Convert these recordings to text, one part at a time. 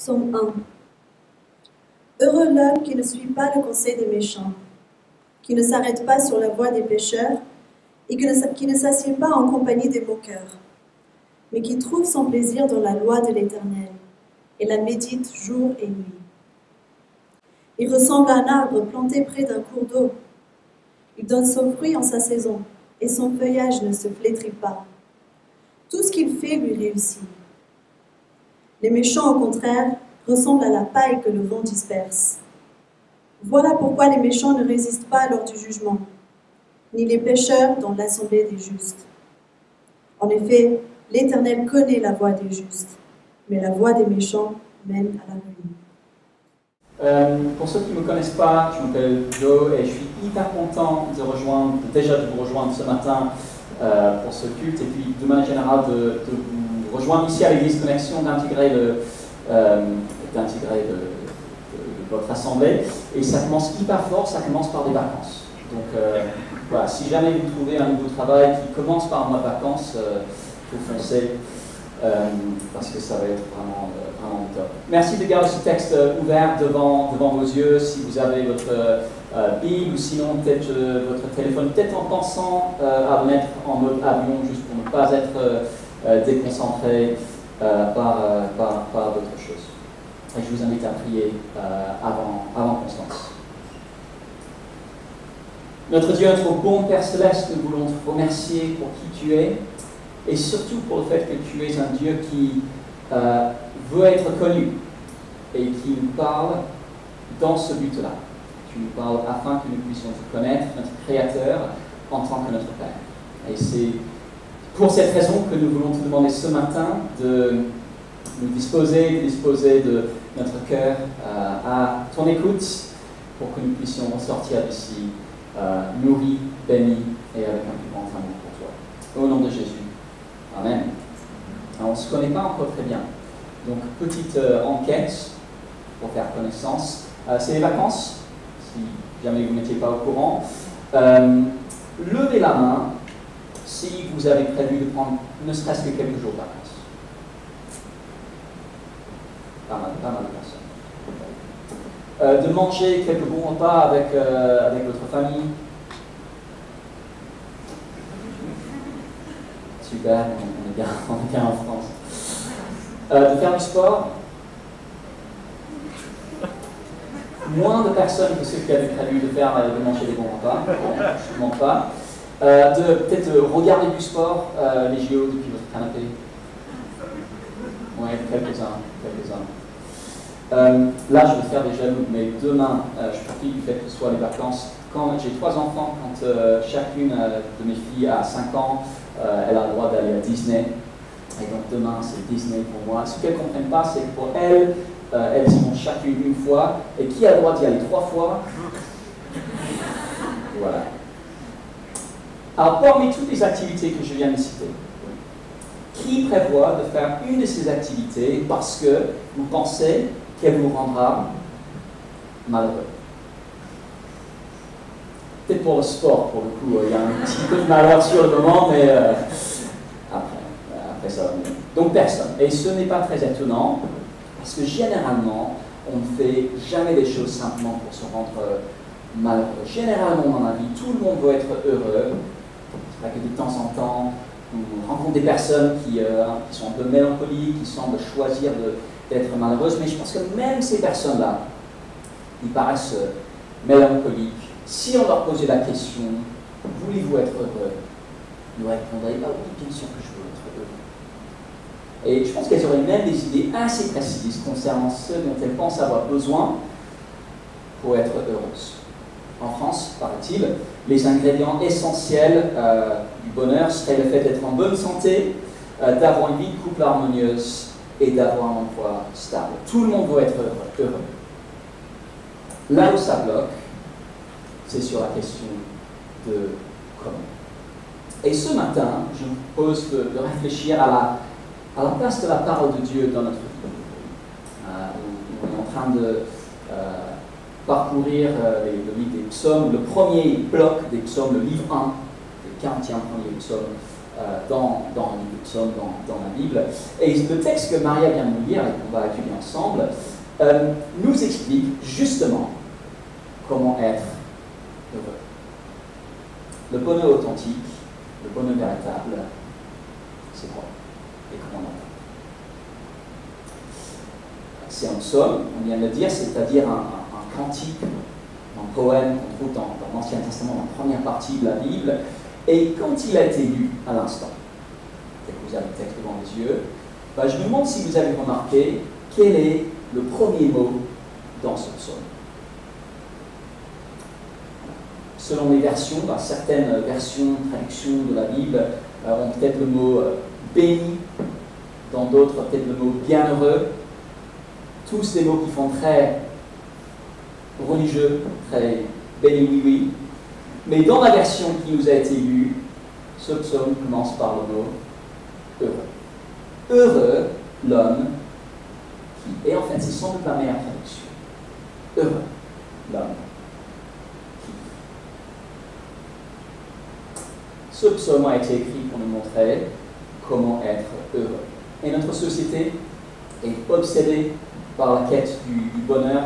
Psaume 1. Heureux l'homme qui ne suit pas le conseil des méchants, qui ne s'arrête pas sur la voie des pécheurs et qui ne s'assied pas en compagnie des moqueurs, mais qui trouve son plaisir dans la loi de l'Éternel et la médite jour et nuit. Il ressemble à un arbre planté près d'un cours d'eau. Il donne son fruit en sa saison et son feuillage ne se flétrit pas. Tout ce qu'il fait lui réussit. Les méchants, au contraire, ressemblent à la paille que le vent disperse. Voilà pourquoi les méchants ne résistent pas lors du jugement, ni les pécheurs dans l'assemblée des justes. En effet, l'Éternel connaît la voie des justes, mais la voie des méchants mène à la ruine. Pour ceux qui ne me connaissent pas, je m'appelle Joe et je suis hyper content de vous rejoindre ce matin pour ce culte et puis de manière générale de vous rejoindre ici à l'Église Connexion, d'intégrer votre assemblée. Et ça commence hyper fort, ça commence par des vacances. Donc voilà, si jamais vous trouvez un nouveau travail qui commence par un mois de vacances, il faut foncer. Parce que ça va être vraiment top. Merci de garder ce texte ouvert devant vos yeux si vous avez votre Bible ou sinon peut-être votre téléphone, peut-être en pensant à le mettre en mode avion juste pour ne pas être déconcentré par d'autres choses. Et je vous invite à prier avant Constance. Notre Dieu, notre bon Père Céleste, nous voulons te remercier pour qui tu es. Et surtout pour le fait que tu es un Dieu qui veut être connu et qui nous parle dans ce but-là. Tu nous parles afin que nous puissions te connaître, notre Créateur, en tant que notre Père. Et c'est pour cette raison que nous voulons te demander ce matin de nous disposer de notre cœur à ton écoute pour que nous puissions ressortir d'ici nourris, bénis et avec un plus grand amour pour toi. Au nom de Jésus. Amen. Alors, on ne se connaît pas encore très bien. Donc, petite enquête pour faire connaissance. C'est les vacances, si jamais vous n'étiez pas au courant. Levez la main si vous avez prévu de prendre ne serait-ce que quelques jours de vacances. Pas mal de personnes. De manger quelques bons repas avec votre famille. Super, on est bien en France. De faire du sport. Moins de personnes que ceux qui avaient prévu de manger des bons repas. Je ne mens pas. De peut-être regarder du sport, les JO depuis votre canapé. Oui, quelques-uns. Là, je vais faire des jaloux, mais demain, je profite du fait que ce soit les vacances. Quand j'ai 3 enfants, quand chacune de mes filles a 5 ans, elle a le droit d'aller à Disney. Et donc demain, c'est Disney pour moi. Ce qu'elles ne comprennent pas, c'est que pour elles, elles y vont chacune une fois. Et qui a le droit d'y aller 3 fois? Voilà. Alors, parmi toutes les activités que je viens de citer, qui prévoit de faire une de ces activités parce que vous pensez qu'elle vous rendra malheureux? Peut-être pour le sport, pour le coup, il y a un petit peu de malheur sur le moment, mais après ça va mieux. Donc personne. Et ce n'est pas très étonnant, parce que généralement, on ne fait jamais les choses simplement pour se rendre malheureux. Généralement, dans la vie, tout le monde veut être heureux. C'est vrai que de temps en temps, on rencontre des personnes qui sont un peu mélancoliques, qui semblent choisir d'être malheureuses, mais je pense que même ces personnes-là, ils paraissent mélancoliques. Si on leur posait la question, voulez-vous être heureux? Ils nous répondraient, ah oui, bien sûr que je veux être heureux. Et je pense qu'elles auraient même des idées assez précises concernant ce dont elles pensent avoir besoin pour être heureuses. En France, paraît-il, les ingrédients essentiels du bonheur seraient le fait d'être en bonne santé, d'avoir une vie de couple harmonieuse et d'avoir un emploi stable. Tout le monde veut être heureux. Là où ça bloque, c'est sur la question de comment. Et ce matin, je vous propose de réfléchir à la place de la parole de Dieu dans notre vie. On est en train de parcourir le livre des psaumes, le premier bloc des psaumes, le livre 1, le 40e premier psaume dans le livre de Psaume, dans la Bible. Et le texte que Maria vient de nous lire et qu'on va étudier ensemble nous explique justement comment être heureux. Le bonheur authentique, le bonheur véritable, c'est quoi et comment on l'atteint? C'est un psaume, on vient de le dire, c'est-à-dire un cantique, un poème qu'on trouve dans l'Ancien Testament, dans la première partie de la Bible. Et quand il a été lu à l'instant, dès que vous avez le texte devant les yeux, je me demande si vous avez remarqué quel est le premier mot dans ce psaume. Selon les versions, certaines versions, traductions de la Bible ont peut-être le mot béni, dans d'autres peut-être le mot bienheureux. Tous des mots qui font très religieux, très béni oui oui. Mais dans la version qui nous a été lue, ce psaume commence par le mot heureux. Heureux l'homme qui, et en fait c'est sans doute la meilleure traduction. Heureux l'homme qui. Ce psaume a été écrit pour nous montrer comment être heureux. Et notre société est obsédée par la quête du bonheur.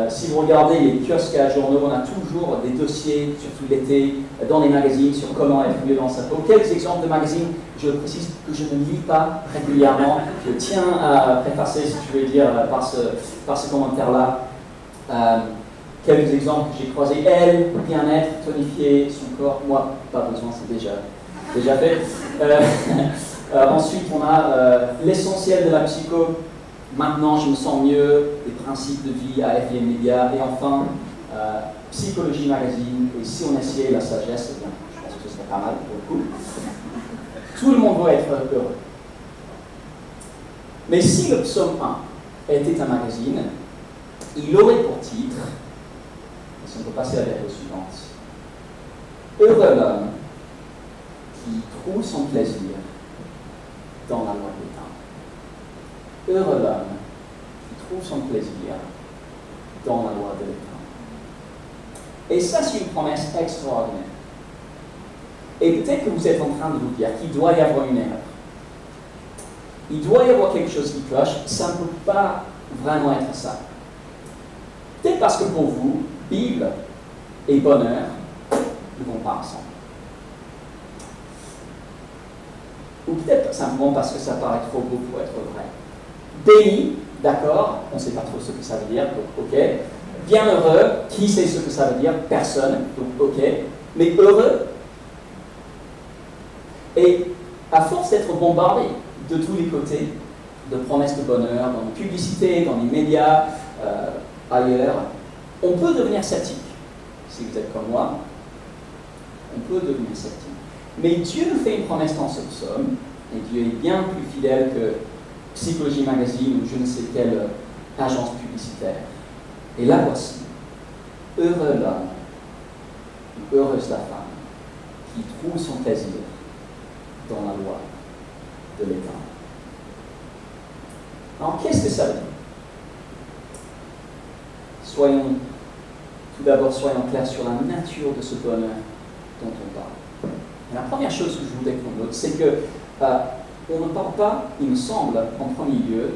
Si vous regardez les kiosques à journaux, on a toujours des dossiers, surtout l'été, dans les magazines, sur comment être mieux dans sa peau. Quelques exemples de magazines, je précise que je ne lis pas régulièrement. Je tiens à préfacer, si tu veux dire, par ce commentaire-là. Quelques exemples que j'ai croisés. Elle, bien-être, tonifier son corps. Moi, pas besoin, c'est déjà fait. Ensuite, on a l'essentiel de la psycho. Maintenant, je me sens mieux, des principes de vie à FM Media, et enfin, Psychologie Magazine, et si on essayait la sagesse, eh bien, je pense que ce serait pas mal pour le coup. Tout le monde veut être heureux. Mais si le psaume 1 était un magazine, il aurait pour titre, et si on peut passer à la version suivante, Heureux l'homme qui trouve son plaisir dans la loi de l'État. Heureux l'homme qui trouve son plaisir dans la loi de l'État. Et ça, c'est une promesse extraordinaire. Et peut-être que vous êtes en train de vous dire qu'il doit y avoir une erreur. Il doit y avoir quelque chose qui cloche, ça ne peut pas vraiment être ça. Peut-être parce que pour vous, Bible et bonheur ne vont pas ensemble. Ou peut-être simplement parce que ça paraît trop beau pour être vrai. Béni, d'accord, on ne sait pas trop ce que ça veut dire, donc ok. Bienheureux, qui sait ce que ça veut dire? Personne, donc ok. Mais heureux. Et à force d'être bombardé de tous les côtés, de promesses de bonheur, dans les publicités, dans les médias, ailleurs, on peut devenir sceptique. Si vous êtes comme moi, on peut devenir sceptique. Mais Dieu nous fait une promesse dans ce psaume, et Dieu est bien plus fidèle que Psychologie Magazine ou je ne sais quelle agence publicitaire. Et là voici, heureux l'homme, ou heureuse la femme, qui trouve son plaisir dans la loi de l'État. Alors qu'est-ce que ça veut dire? Tout d'abord, soyons clairs sur la nature de ce bonheur dont on parle. Et la première chose que je voudrais qu'on note, c'est que on ne parle pas, il me semble, en premier lieu,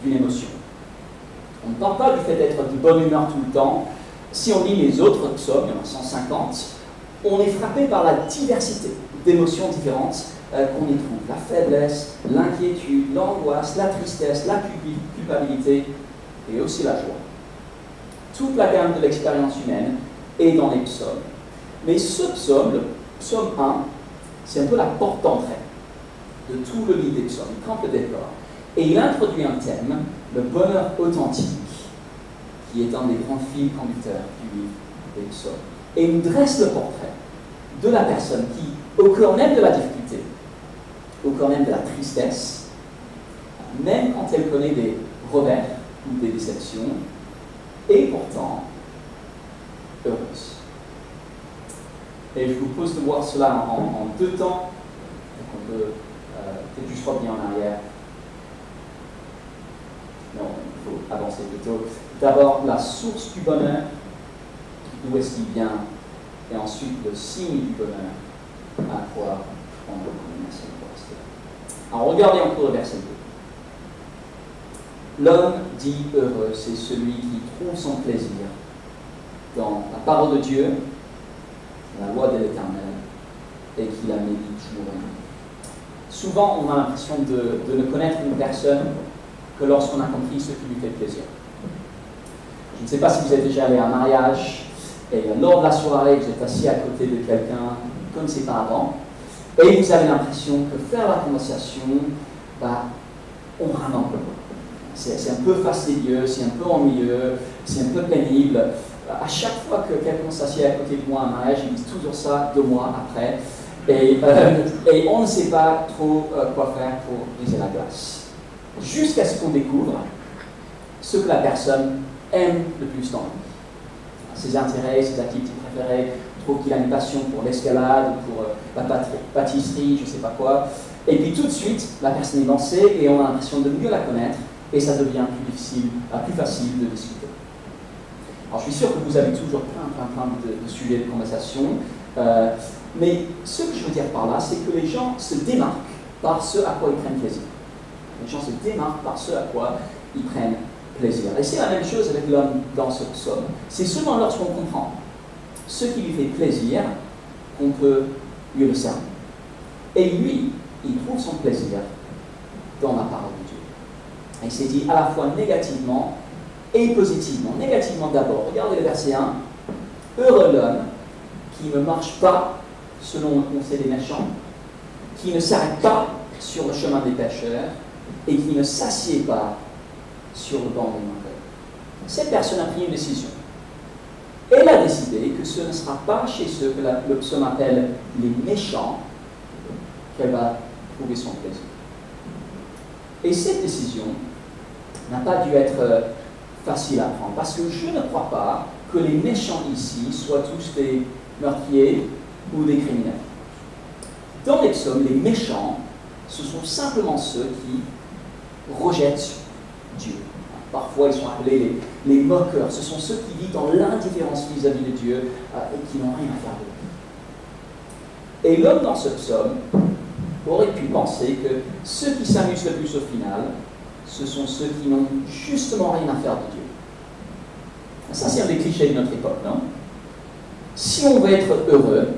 d'une émotion. On ne parle pas du fait d'être de bonne humeur tout le temps. Si on lit les autres psaumes, il y en a 150, on est frappé par la diversité d'émotions différentes qu'on y trouve. La faiblesse, l'inquiétude, l'angoisse, la tristesse, la culpabilité et aussi la joie. Toute la gamme de l'expérience humaine est dans les psaumes. Mais ce psaume, le psaume 1, c'est un peu la porte d'entrée de tout le livre des psaumes. Il campe le décor. Et il introduit un thème, le bonheur authentique, qui est un des grands fils conducteurs du livre des psaumes. Et il nous dresse le portrait de la personne qui, au cœur même de la difficulté, au cœur même de la tristesse, même quand elle connaît des revers ou des déceptions, est pourtant heureuse. Et je vous propose de voir cela en deux temps. Donc on peut peut-être juste revenir en arrière. Non, il faut avancer plutôt. D'abord, la source du bonheur, d'où est-ce qu'il vient, et ensuite le signe du bonheur, à quoi on recommande. personne pour rester là. Alors regardez encore le verset 2. L'homme dit heureux, c'est celui qui trouve son plaisir dans la parole de Dieu, la loi de l'Éternel, et qui la médite jour et nuit. Souvent, on a l'impression de ne connaître une personne que lorsqu'on a compris ce qui lui fait plaisir. Je ne sais pas si vous êtes déjà allé à un mariage, et lors de la soirée, vous êtes assis à côté de quelqu'un comme c'est pas avant, et vous avez l'impression que faire la conversation, on rame un peu. C'est un peu fastidieux, c'est un peu ennuyeux, c'est un peu pénible. À chaque fois que quelqu'un s'assied à côté de moi à un mariage, ils disent toujours ça 2 mois après. Et on ne sait pas trop quoi faire pour briser la glace. Jusqu'à ce qu'on découvre ce que la personne aime le plus dans la vie. Ses intérêts, ses activités préférées, trouve qu'il a une passion pour l'escalade, pour la pâtisserie, je ne sais pas quoi. Et puis tout de suite, la personne est lancée et on a l'impression de mieux la connaître et ça devient plus facile de discuter. Alors je suis sûr que vous avez toujours plein de sujets de conversation, mais ce que je veux dire par là, c'est que les gens se démarquent par ce à quoi ils prennent plaisir. Les gens se démarquent par ce à quoi ils prennent plaisir. Et c'est la même chose avec l'homme dans ce psaume. C'est seulement lorsqu'on comprend ce qui lui fait plaisir qu'on peut mieux le cerner. Et lui, il trouve son plaisir dans la parole de Dieu. Et il s'est dit à la fois négativement et positivement. Négativement d'abord, regardez le verset 1. Heureux l'homme qui ne marche pas selon le conseil des méchants, qui ne s'arrête pas sur le chemin des pécheurs et qui ne s'assied pas sur le banc des moqueurs. Cette personne a pris une décision. Elle a décidé que ce ne sera pas chez ceux que le psaume appelle les méchants qu'elle va trouver son plaisir. Et cette décision n'a pas dû être facile à prendre, parce que je ne crois pas que les méchants ici soient tous des meurtriers ou des criminels. Dans les psaumes, les méchants, ce sont simplement ceux qui rejettent Dieu. Parfois, ils sont appelés les moqueurs. Ce sont ceux qui vivent dans l'indifférence vis-à-vis de Dieu et qui n'ont rien à faire de lui. Et l'homme dans ce psaume aurait pu penser que ceux qui s'amusent le plus au final, ce sont ceux qui n'ont justement rien à faire de Dieu. Ça, c'est un des clichés de notre époque, non? Si on veut être heureux,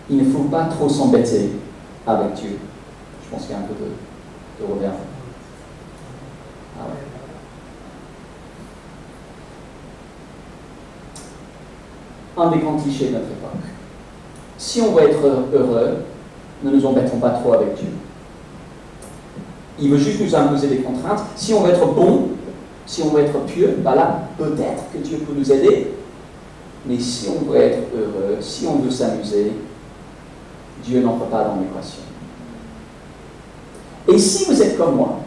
il ne faut pas trop s'embêter avec Dieu. Je pense qu'il y a un peu de revers. Ah ouais. Un des grands clichés de notre époque. Si on veut être heureux, ne nous embêtons pas trop avec Dieu. Il veut juste nous imposer des contraintes. Si on veut être bon, si on veut être pieux, là, peut-être que Dieu peut nous aider. Mais si on veut être heureux, si on veut s'amuser, Dieu n'entre pas dans l'équation. Et si vous êtes comme moi,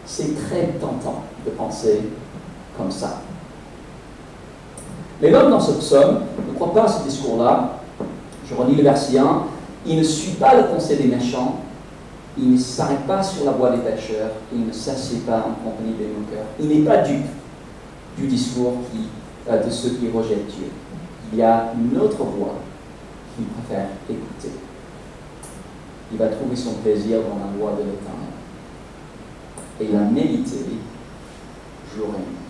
c'est très tentant de penser comme ça. Mais l'homme dans ce psaume ne croit pas à ce discours-là. Je relis le verset 1. Il ne suit pas le conseil des méchants. Il ne s'arrête pas sur la voie des pécheurs. Il ne s'assied pas en compagnie des moqueurs. Il n'est pas dupe du discours de ceux qui rejettent Dieu. Il y a une autre voie qu'il préfère écouter. Il va trouver son plaisir dans la loi de l'Éternel. Et il a médité jour et nuit.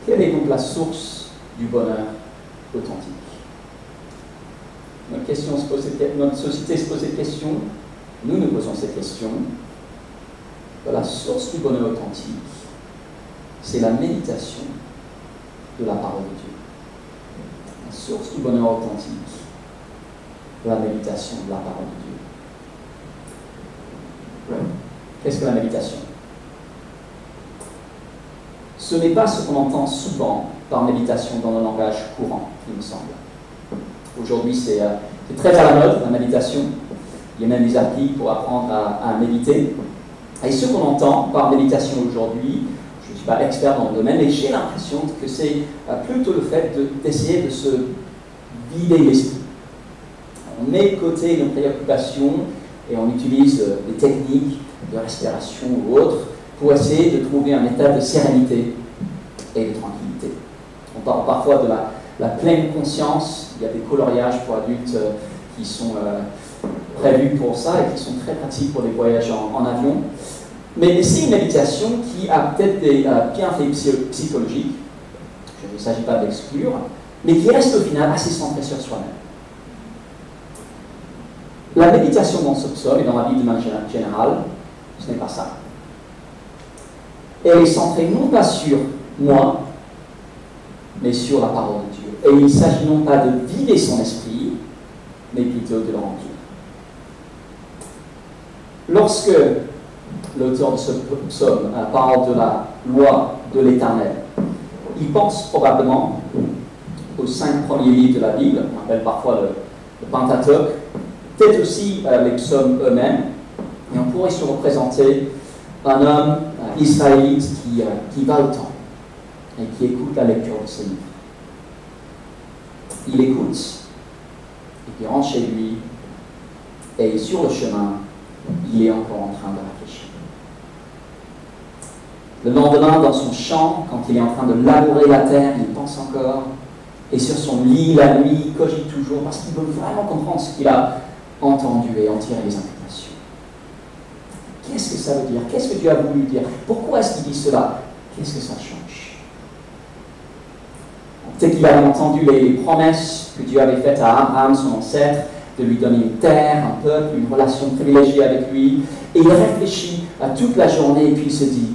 Quelle est donc la source du bonheur authentique? Notre société se pose cette question, nous nous posons cette question. La source du bonheur authentique, c'est la méditation de la parole de Dieu. La source du bonheur authentique, la méditation de la parole de Dieu. Qu'est-ce que la méditation? Ce n'est pas ce qu'on entend souvent par méditation dans le langage courant, il me semble. Aujourd'hui, c'est très à la mode, la méditation. Il y a même des applis pour apprendre à méditer. Et ce qu'on entend par méditation aujourd'hui, je ne suis pas expert dans le domaine, mais j'ai l'impression que c'est plutôt le fait d'essayer de se vider l'esprit. On met de côté nos préoccupations et on utilise des techniques de respiration ou autres pour essayer de trouver un état de sérénité et de tranquillité. On parle parfois de la pleine conscience. Il y a des coloriages pour adultes qui sont prévues pour ça et qui sont très pratiques pour les voyages en avion. Mais c'est une méditation qui a peut-être des bienfaits psychologiques, il ne s'agit pas d'exclure, mais qui reste au final assez centrée sur soi-même. La méditation dans ce psaume et dans la Bible de manière générale, ce n'est pas ça. Elle est centrée non pas sur moi, mais sur la parole de Dieu. Et il ne s'agit non pas de vider son esprit, mais plutôt de le remplir. Lorsque l'auteur de ce psaume parle de la loi de l'Éternel, il pense probablement aux 5 premiers livres de la Bible, on appelle parfois le Pentateuque, peut-être aussi les psaumes eux-mêmes, et on pourrait se représenter un homme israélite qui va au temple et qui écoute la lecture de ces livres. Il écoute, et puis rentre chez lui, et sur le chemin, il est encore en train de réfléchir. Le lendemain, dans son champ, quand il est en train de labourer la terre, il pense encore, et sur son lit, la nuit, il cogite toujours, parce qu'il veut vraiment comprendre ce qu'il a entendu et en tirer les implications. Qu'est-ce que ça veut dire? Qu'est-ce que Dieu a voulu dire? Pourquoi est-ce qu'il dit cela? Qu'est-ce que ça change? Peut-être qu'il avait entendu les promesses que Dieu avait faites à Abraham, son ancêtre, de lui donner une terre, un peuple, une relation privilégiée avec lui. Et il réfléchit à toute la journée et puis il se dit,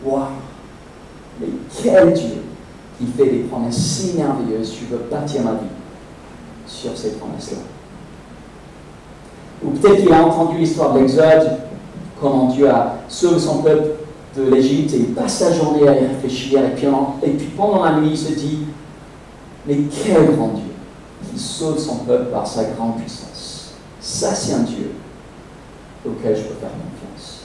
waouh, mais quel Dieu qui fait des promesses si merveilleuses, je veux bâtir ma vie sur ces promesses-là. Ou peut-être qu'il a entendu l'histoire de l'Exode, comment Dieu a sauvé son peuple de l'Égypte et il passe sa journée à y réfléchir et puis pendant la nuit il se dit, mais quel grand Dieu qui sauve son peuple par sa grande puissance. Ça c'est un Dieu auquel je peux faire confiance.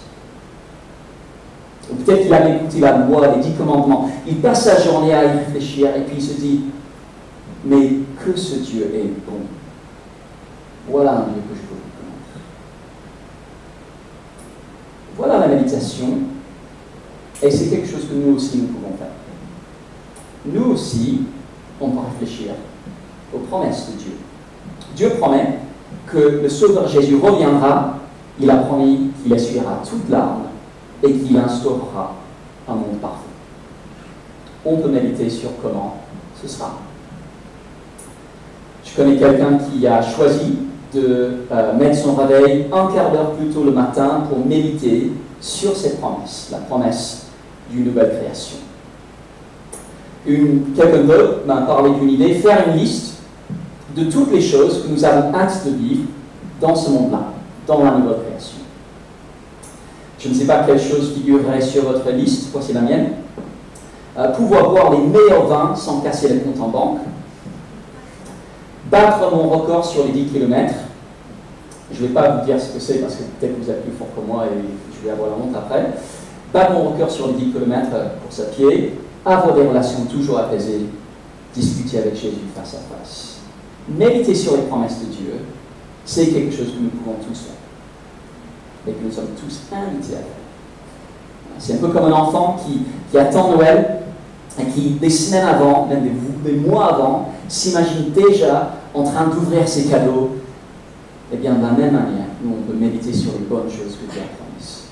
Ou peut-être qu'il a écouté la loi, les 10 commandements, il passe sa journée à y réfléchir et puis il se dit, mais que ce Dieu est bon. Voilà un Dieu que je peux vous connaître. Voilà la méditation, et c'est quelque chose que nous aussi nous pouvons faire. Nous aussi, on peut réfléchir aux promesses de Dieu. Dieu promet que le Sauveur Jésus reviendra, il a promis qu'il essuiera toute larme et qu'il instaurera un monde parfait. On peut méditer sur comment ce sera. Je connais quelqu'un qui a choisi de mettre son réveil un quart d'heure plus tôt le matin pour méditer sur cette promesse, la promesse d'une nouvelle création. Quelqu'un d'autre m'a parlé d'une idée, faire une liste de toutes les choses que nous avons hâte de vivre dans ce monde-là, dans la nouvelle création. Je ne sais pas quelle chose figurerait sur votre liste, voici la mienne. Pouvoir boire les meilleurs vins sans casser les comptes en banque. Battre mon record sur les 10 km. Je ne vais pas vous dire ce que c'est parce que peut-être que vous êtes plus fort que moi et je vais avoir la honte après. Battre mon record sur les 10 km pour à pied. Avoir des relations toujours apaisées. Discuter avec Jésus face à face. Méditer sur les promesses de Dieu, c'est quelque chose que nous pouvons tous faire. Et que nous sommes tous invités à faire. C'est un peu comme un enfant qui attend Noël et qui, des semaines avant, même des mois avant, s'imagine déjà en train d'ouvrir ses cadeaux. Eh bien, de la même manière, nous, on peut méditer sur les bonnes choses que Dieu a promises.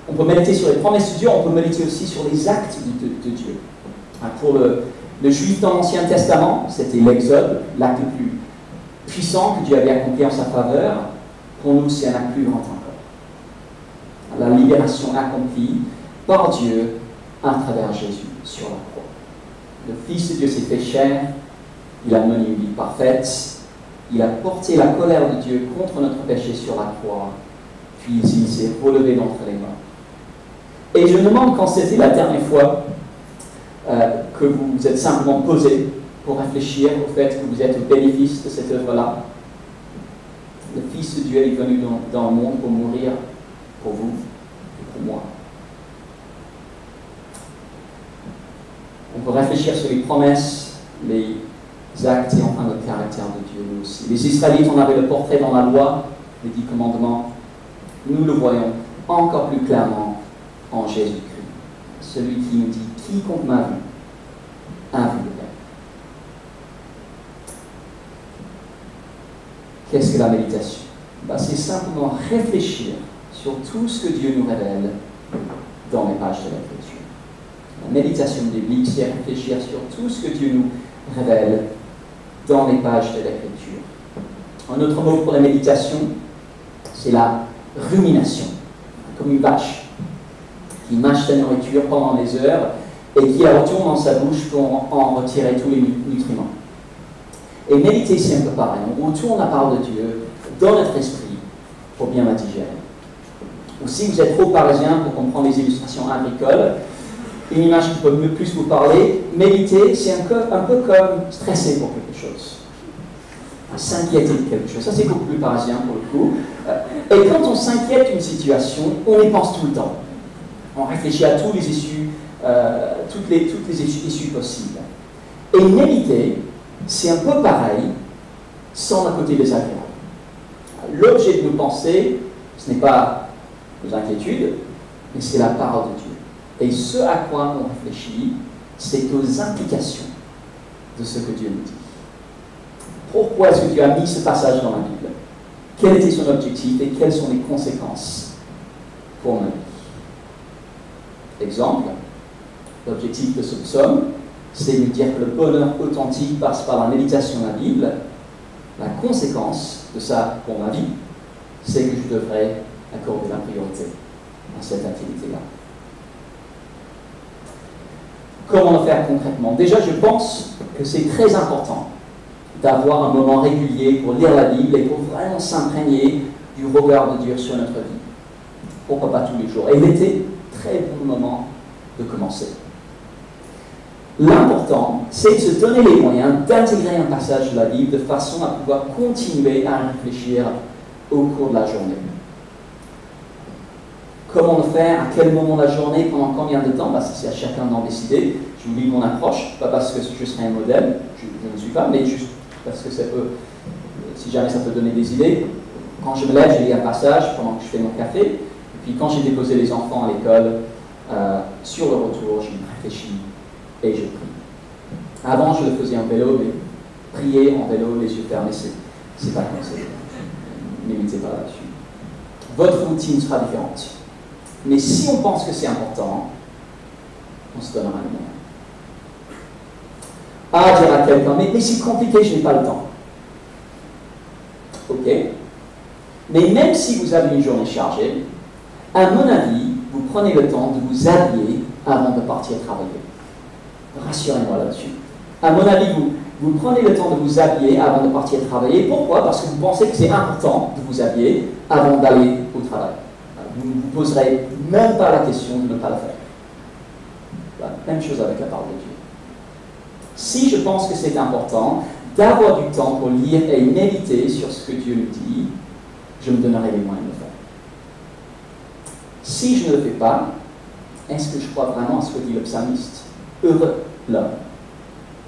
On peut méditer sur les promesses de Dieu, on peut méditer aussi sur les actes de Dieu. Pour le juif dans l'Ancien Testament, c'était l'Exode, l'acte le plus puissant que Dieu avait accompli en sa faveur. Pour nous, c'est un acte plus grand encore. La libération accomplie par Dieu à travers Jésus sur la croix. Le Fils de Dieu s'est fait chair, il a mené une vie parfaite, il a porté la colère de Dieu contre notre péché sur la croix, puis il s'est relevé d'entre les morts. Et je me demande quand c'était la dernière fois que vous vous êtes simplement posé pour réfléchir au fait que vous êtes au bénéfice de cette œuvre-là. Le Fils de Dieu est venu dans le monde pour mourir pour vous et pour moi. On peut réfléchir sur les promesses, les actes et enfin le caractère de Dieu nous aussi. Les Israélites, on avait le portrait dans la loi, les 10 commandements. Nous le voyons encore plus clairement en Jésus-Christ. Celui qui nous dit, quiconque m'a vu, a vu le Père. que la méditation? C'est simplement réfléchir sur tout ce que Dieu nous révèle dans les pages de l'Écriture. La méditation biblique, c'est réfléchir sur tout ce que Dieu nous révèle dans les pages de l'Écriture. Un autre mot pour la méditation, c'est la rumination, comme une vache qui mâche sa nourriture pendant des heures et qui la retourne dans sa bouche pour en retirer tous les nutriments. Et méditer, c'est un peu pareil. On retourne la parole de Dieu dans notre esprit pour bien la digérer. Ou si vous êtes trop parisien pour comprendre les illustrations agricoles, une image qui peut plus vous parler, méditer, c'est un peu comme stresser pour quelque chose. S'inquiéter de quelque chose. Ça, c'est beaucoup plus parisien pour le coup. Et quand on s'inquiète d'une situation, on y pense tout le temps. On réfléchit à tous les issues, toutes les issues possibles. Et méditer, c'est un peu pareil, sans le côté désagréable. L'objet de nos pensées, ce n'est pas nos inquiétudes, mais c'est la parole de Dieu. Et ce à quoi on réfléchit, c'est aux implications de ce que Dieu nous dit. Pourquoi est-ce que Dieu a mis ce passage dans la Bible? Quel était son objectif et quelles sont les conséquences pour ma vie? Exemple, l'objectif de ce psaume, c'est de dire que le bonheur authentique passe par la méditation de la Bible. La conséquence de ça pour ma vie, c'est que je devrais accorder la priorité à cette activité-là. Comment le faire concrètement? Déjà, je pense que c'est très important d'avoir un moment régulier pour lire la Bible et pour vraiment s'imprégner du regard de Dieu sur notre vie. Pourquoi pas tous les jours? Et l'été, très bon moment de commencer. L'important, c'est de se donner les moyens d'intégrer un passage de la Bible de façon à pouvoir continuer à réfléchir au cours de la journée. Comment le faire? À quel moment de la journée? Pendant combien de temps? C'est à chacun d'en décider. Je vous lis mon approche, pas parce que je serai un modèle, je ne suis pas, mais juste parce que ça peut, si jamais ça peut donner des idées. Quand je me lève, je lis un passage pendant que je fais mon café, et puis quand j'ai déposé les enfants à l'école, sur le retour, je réfléchis et je prie. Avant, je le faisais en vélo, mais prier en vélo, les yeux fermés, c'est pas comme ça. N'imitez pas là-dessus. Votre routine sera différente. Mais si on pense que c'est important, on se donnera les moyens. Ah, dire à quelqu'un, mais c'est compliqué, je n'ai pas le temps. Ok. Mais même si vous avez une journée chargée, à mon avis, vous prenez le temps de vous habiller avant de partir travailler. Rassurez-moi là-dessus. À mon avis, vous prenez le temps de vous habiller avant de partir travailler. Pourquoi? Parce que vous pensez que c'est important de vous habiller avant d'aller au travail. Vous ne vous poserez même pas la question de ne pas le faire. La même chose avec la parole de Dieu. Si je pense que c'est important d'avoir du temps pour lire et méditer sur ce que Dieu nous dit, je me donnerai les moyens de le faire. Si je ne le fais pas, est-ce que je crois vraiment à ce que dit le psalmiste? Heureux l'homme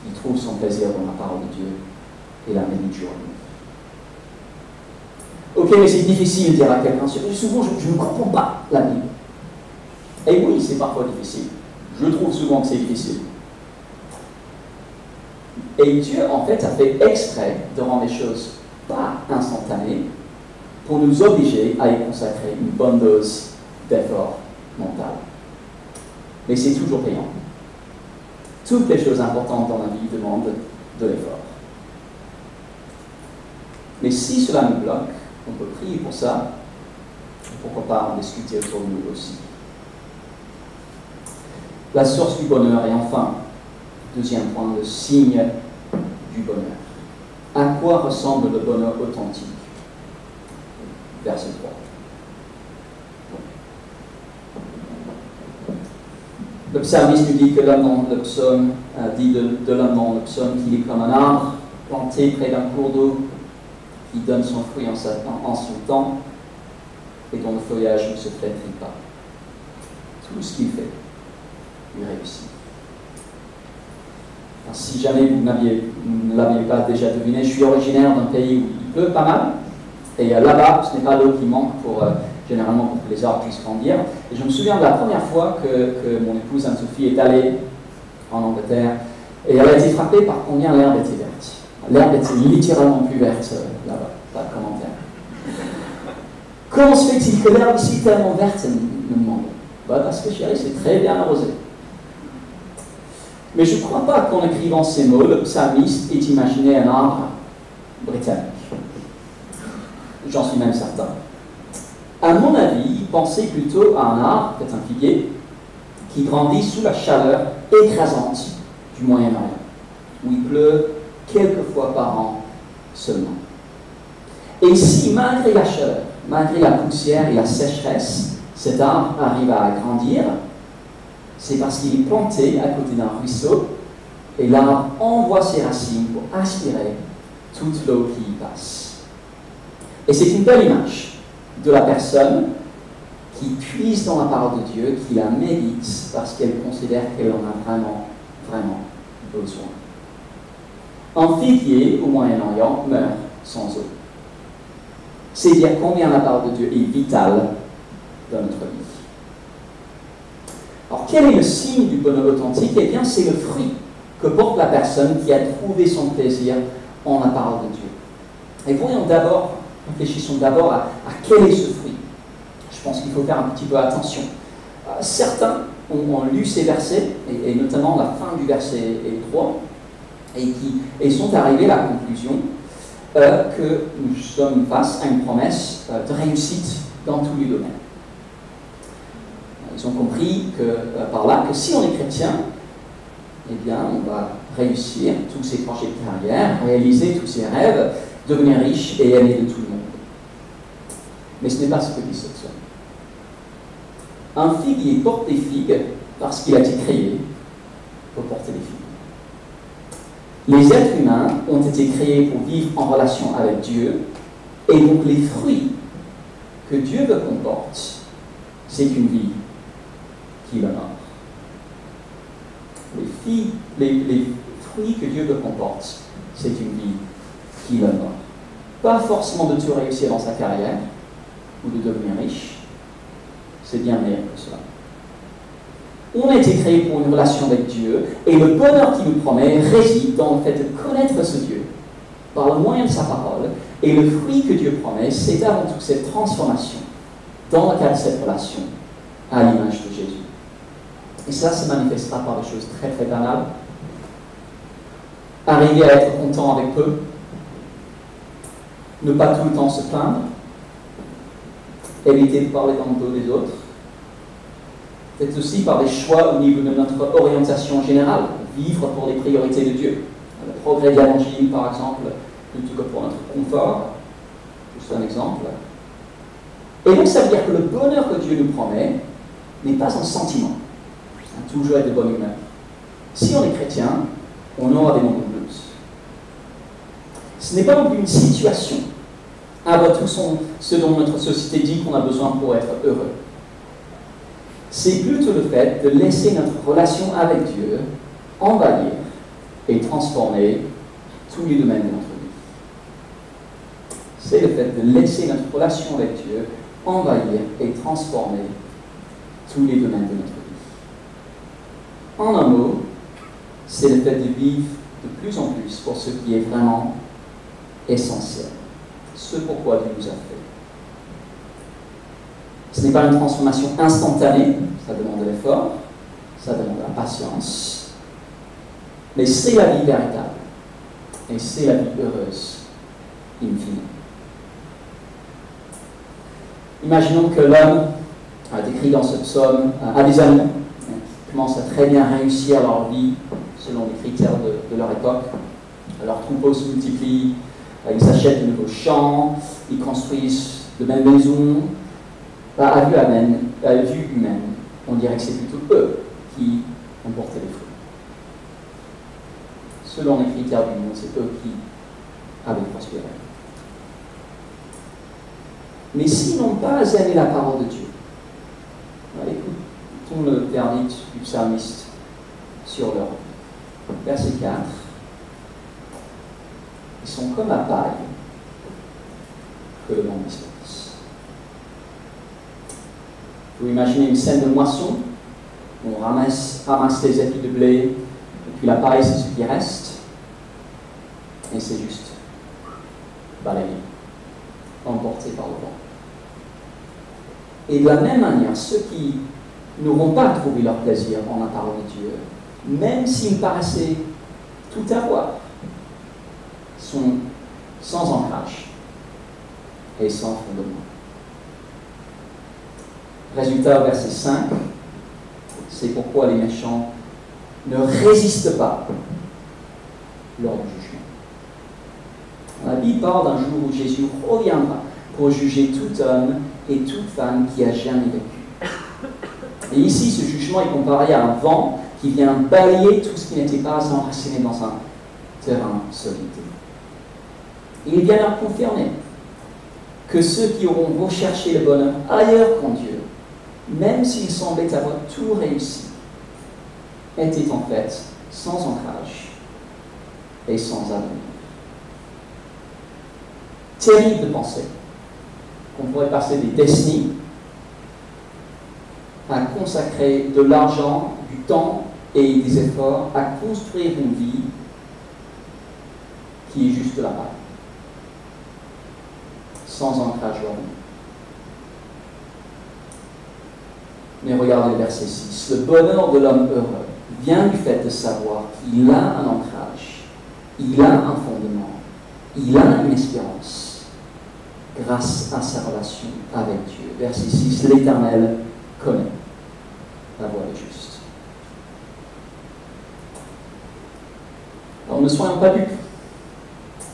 qui trouve son plaisir dans la parole de Dieu et la médite jour et nuit. Ok, mais c'est difficile de dire à quelqu'un. Souvent, je ne comprends pas la Bible. Et oui, c'est parfois difficile. Je trouve souvent que c'est difficile. Et Dieu, en fait, a fait exprès de rendre les choses pas instantanées pour nous obliger à y consacrer une bonne dose d'effort mental. Mais c'est toujours payant. Toutes les choses importantes dans la vie demandent de l'effort. Mais si cela nous bloque, on peut prier pour ça, pourquoi pas en discuter autour de nous aussi. La source du bonheur, et enfin, deuxième point, le signe du bonheur. À quoi ressemble le bonheur authentique? Verset 3. Le psalmiste nous dit que l'homme dans le psaume dit de l'homme dans le psaume qu'il est comme un arbre planté près d'un cours d'eau qui donne son fruit en son temps et dont le feuillage ne se flétrit pas. Tout ce qu'il fait, il réussit. Alors, si jamais vous ne l'aviez pas déjà deviné, je suis originaire d'un pays où il pleut pas mal, et là-bas, ce n'est pas l'eau qui manque généralement pour que les arbres puissent grandir. Et je me souviens de la première fois que mon épouse Anne-Sophie est allée en Angleterre, et elle a été frappée par combien l'herbe était verte. L'herbe était littéralement plus verte là-bas, pas de commentaire. Comment se fait-il que l'herbe ici est tellement verte, me demande. Parce que chérie, c'est très bien arrosé. Mais je ne crois pas qu'en écrivant ces mots, le psalmiste ait imaginé un arbre britannique. J'en suis même certain. À mon avis, il pensait plutôt à un arbre, peut-être un figuier, qui grandit sous la chaleur écrasante du Moyen-Orient, où il pleut quelques fois par an seulement. Et si, malgré la chaleur, malgré la poussière et la sécheresse, cet arbre arrive à grandir, c'est parce qu'il est planté à côté d'un ruisseau et l'arbre envoie ses racines pour aspirer toute l'eau qui y passe. Et c'est une belle image de la personne qui puise dans la parole de Dieu, qui la médite parce qu'elle considère qu'elle en a vraiment, vraiment besoin. Un figuier au Moyen-Orient meurt sans eau. C'est dire combien la parole de Dieu est vitale dans notre vie. Alors, quel est le signe du bonheur authentique? Eh bien, c'est le fruit que porte la personne qui a trouvé son plaisir en la parole de Dieu. Et réfléchissons d'abord à quel est ce fruit. Je pense qu'il faut faire un petit peu attention. Certains ont lu ces versets, et notamment la fin du verset 3, et sont arrivés à la conclusion que nous sommes face à une promesse de réussite dans tous les domaines. Ils ont compris par là que si on est chrétien, eh bien, on va réussir tous ses projets de carrière, réaliser tous ses rêves, devenir riche et aimer de tout le monde. Mais ce n'est pas ce que dit cette psaume. Un figuier porte des figues parce qu'il a été créé pour porter des figues. Les êtres humains ont été créés pour vivre en relation avec Dieu, et donc les fruits que Dieu veut qu'on porte, c'est une vie qui l'honore. Les fruits que Dieu veut qu'on porte, c'est une vie qui l'honore. Pas forcément de tout réussir dans sa carrière ou de devenir riche, c'est bien meilleur que cela. On a été créé pour une relation avec Dieu, et le bonheur qu'il nous promet réside dans le fait de connaître ce Dieu par le moyen de sa parole, et le fruit que Dieu promet, c'est avant tout cette transformation dans le cadre de cette relation à l'image de Jésus. Et ça se manifestera par des choses très très banales. Arriver à être content avec peu, ne pas tout le temps se plaindre, éviter de parler dans le dos des autres, peut-être aussi par des choix au niveau de notre orientation générale, vivre pour les priorités de Dieu. Le progrès de l'évangile, par exemple, plutôt que pour notre confort, juste un exemple. Et donc ça veut dire que le bonheur que Dieu nous promet n'est pas un sentiment, c'est toujours être de bonne humeur. Si on est chrétien, on aura des moments de doute. Ce n'est pas non plus une situation, avant tout ce dont notre société dit qu'on a besoin pour être heureux. C'est plutôt le fait de laisser notre relation avec Dieu envahir et transformer tous les domaines de notre vie. C'est le fait de laisser notre relation avec Dieu envahir et transformer tous les domaines de notre vie. En un mot, c'est le fait de vivre de plus en plus pour ce qui est vraiment essentiel, ce pourquoi Dieu nous a fait. Ce n'est pas une transformation instantanée, ça demande de l'effort, ça demande de la patience, mais c'est la vie véritable, et c'est la vie heureuse, in fine. Imaginons que l'homme, décrit dans ce psaume, a des amis qui commencent à très bien réussir leur vie selon les critères de leur époque. Leurs troupeaux se multiplient, ils s'achètent de nouveaux champs, ils construisent de belles maisons. À vue humaine, on dirait que c'est plutôt eux qui ont porté les fruits. Selon les critères du monde, c'est eux qui avaient prospéré. Mais s'ils n'ont pas aimé la parole de Dieu, écoutons le verdict du psalmiste sur leur vie. Verset 4. Ils sont comme la paille que le vent disperse. Vous imaginez une scène de moisson, on ramasse les épis de blé, et puis la paille, c'est ce qui reste, et c'est juste balayé, emporté par le vent. Et de la même manière, ceux qui n'auront pas trouvé leur plaisir en la parole de Dieu, même s'ils paraissaient tout avoir, sont sans ancrage et sans fondement. Résultat, verset 5, c'est pourquoi les méchants ne résistent pas lors du jugement. La Bible parle d'un jour où Jésus reviendra pour juger tout homme et toute femme qui a jamais vécu. Et ici, ce jugement est comparé à un vent qui vient balayer tout ce qui n'était pas enraciné dans un terrain solide. Il vient leur confirmer que ceux qui auront recherché le bonheur ailleurs qu'en Dieu, même s'ils semblaient avoir tout réussi, étaient en fait sans ancrage et sans avenir. Terrible de penser qu'on pourrait passer des décennies à consacrer de l'argent, du temps et des efforts à construire une vie qui est juste la paille, sans ancrage ou avenir. Mais regardez le verset 6. Le bonheur de l'homme heureux vient du fait de savoir qu'il a un ancrage, il a un fondement, il a une espérance grâce à sa relation avec Dieu. Verset 6. L'Éternel connaît la voie des justes. Alors ne soyons pas dupes.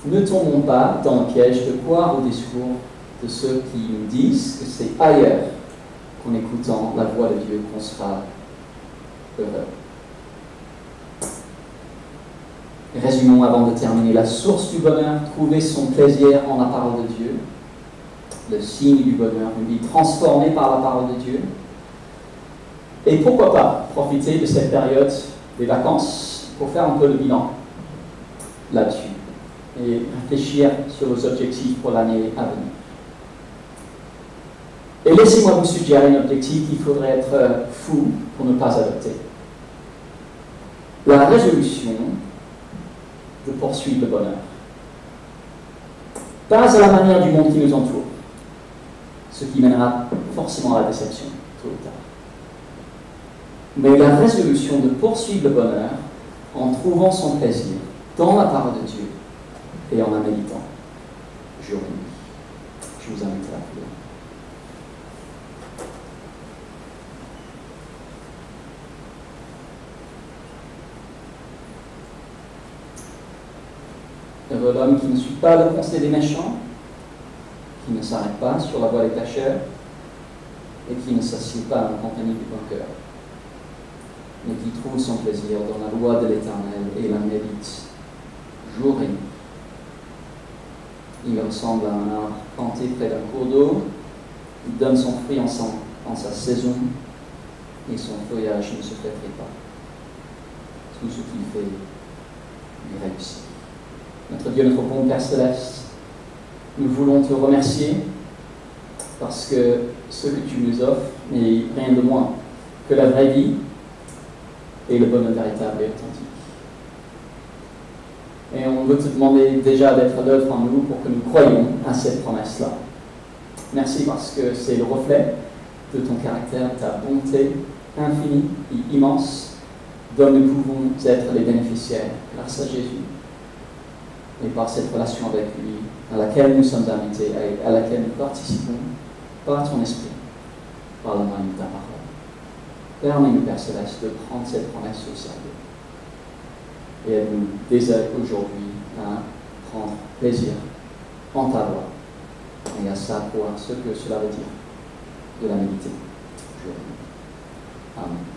Ne tombons pas dans le piège de croire au discours de ceux qui nous disent que c'est ailleurs qu'en écoutant la voix de Dieu qu'on sera heureux. Résumons avant de terminer. La source du bonheur, trouver son plaisir en la parole de Dieu. Le signe du bonheur, une vie transformée par la parole de Dieu. Et pourquoi pas profiter de cette période des vacances pour faire un peu le bilan là-dessus et réfléchir sur les objectifs pour l'année à venir. Et laissez-moi vous suggérer un objectif qu'il faudrait être fou pour ne pas adopter. La résolution de poursuivre le bonheur. Pas à la manière du monde qui nous entoure, ce qui mènera forcément à la déception, tôt ou tard. Mais la résolution de poursuivre le bonheur en trouvant son plaisir dans la parole de Dieu et en la méditant jour et nuit. Je vous invite à la prière. Heureux l'homme qui ne suit pas le conseil des méchants, qui ne s'arrête pas sur la voie des pécheurs et qui ne s'assied pas en compagnie du bon cœur, mais qui trouve son plaisir dans la loi de l'Éternel et la médite jour et nuit. Il ressemble à un arbre planté près d'un cours d'eau. Il donne son fruit en sa saison et son feuillage ne se flétrit pas. Tout ce qu'il fait lui réussit. Notre Dieu, notre bon Père Céleste, nous voulons te remercier parce que ce que tu nous offres n'est rien de moins que la vraie vie et le bonheur véritable et authentique. Et on veut te demander déjà d'être à l'œuvre en nous pour que nous croyions à cette promesse-là. Merci parce que c'est le reflet de ton caractère, de ta bonté infinie et immense, dont nous pouvons être les bénéficiaires grâce à Jésus et par cette relation avec lui à laquelle nous sommes invités et à laquelle nous participons par ton esprit, par la main de ta parole. Permets-nous, Père Céleste, de prendre cette promesse au sérieux. Et aide-nous dès aujourd'hui à prendre plaisir en ta voix et à savoir ce que cela veut dire de la méditer. Amen.